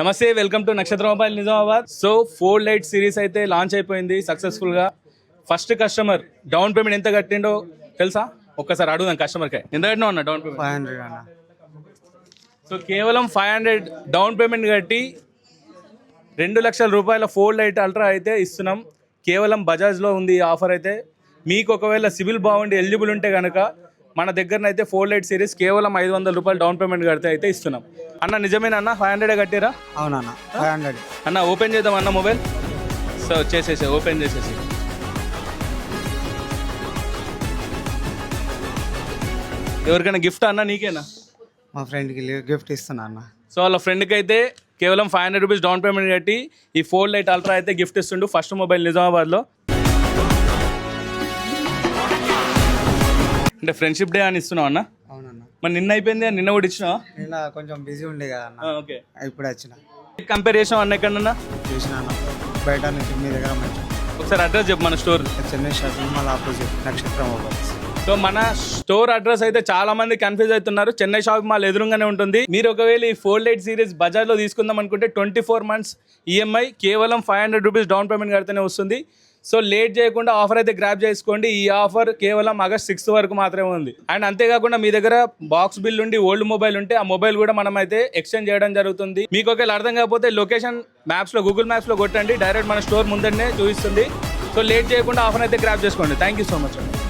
నమస్తే, welcome to నక్షత్ర mobile Nizamabad. So fold light series అయితే లాంచ్ అయిపోయింది సక్సెస్ఫుల్గా. ఫస్ట్ కస్టమర్ డౌన్ పేమెంట్ ఎంత కట్టిండో తెలుసా? ఒక్కసారి అడుగుదాం కస్టమర్కి. ఎంత కట్టినా అన్న డౌన్ పేమెంట్? 500 అన్న. సో కేవలం 500 డౌన్ పేమెంట్ కట్టి 2,00,000 రూపాయల ఫోల్డ్ లైట్ అల్ట్రా అయితే ఇస్తున్నాం. కేవలం బజాజ్లో ఉంది ఈ ఆఫర్ అయితే. మీకు ఒకవేళ సివిల్ బాగుండి ఎలిజిబుల్ ఉంటే కనుక మన దగ్గరనైతే ఫోల్డ్ లైట్ సిరీస్ కేవలం 500 రూపాయలు డౌన్ పేమెంట్ కడితే అయితే ఇస్తున్నాం. అన్న నిజమేనా అన్న? 500 కట్టిరా అవునన్న, 500. అన్న ఓపెన్ చేద్దాం అన్న మొబైల్. సో చేసేసి ఓపెన్ చేసేసి ఎవరికైనా గిఫ్ట్ అన్న? నీకేనా? మా ఫ్రెండ్కి గిఫ్ట్ ఇస్తున్నా అన్న. సో వాళ్ళ ఫ్రెండ్కి అయితే కేవలం 500 రూపీస్ డౌన్ పేమెంట్ కట్టి ఈ ఫోల్డ్ లైట్ అల్ట్రా అయితే గిఫ్ట్ ఇస్తుండు. ఫస్ట్ మొబైల్ నిజామాబాద్లో. అంటే ఫ్రెండ్షిప్ డే అని ఇస్తున్నావు అన్న? అవునన్న. మరి నిన్న అయిపోయింది, నిన్న కూడా ఇచ్చినావా? నిన్న కొంచెం బిజీ ఉండే కదా అన్న, ఓకే. ఇప్పుడు వచ్చిన కంపేర్ చేసాం అన్న ఎక్కడన్నా? చేసిన అన్న బయట నుంచి మీ దగ్గర మంచి. ఒకసారి అడ్రస్ చెప్పు మన store. Chennai shopping mall opposite నక్షత్ర మొబైల్స్. సో మన స్టోర్ అడ్రస్ అయితే చాలా మంది కన్ఫ్యూజ్ అవుతున్నారు. చెన్నై షాపింగ్ మాల్ ఎదురుగానే ఉంటుంది. మీరు ఒకవేళ ఈ ఫోల్డ్ లైట్ సిరీస్ బజాజ్లో తీసుకుందాం అనుకుంటే 24 months ఈఎంఐ కేవలం 500 రూపీస్ డౌన్ పేమెంట్ కడితేనే వస్తుంది. సో లేట్ చేయకుండా ఆఫర్ అయితే గ్రాప్ చేసుకోండి. ఈ ఆఫర్ కేవలం August 6th వరకు మాత్రమే ఉంది. అండ్ అంతేకాకుండా మీ దగ్గర బాక్స్ బిల్ ఉండి ఓల్డ్ మొబైల్ ఉంటే ఆ మొబైల్ కూడా మనం అయితే ఎక్స్చేంజ్ చేయడం జరుగుతుంది. మీకు ఒకవేళ అర్థం కాకపోతే లొకేషన్ మ్యాప్స్లో గూగుల్ మ్యాప్స్లో కొట్టండి, డైరెక్ట్ మన స్టోర్ ముందరనే చూపిస్తుంది. సో లేట్ చేయకుండా ఆఫర్ అయితే గ్రాప్ చేసుకోండి. థ్యాంక్ యూ సో మచ్ అండి.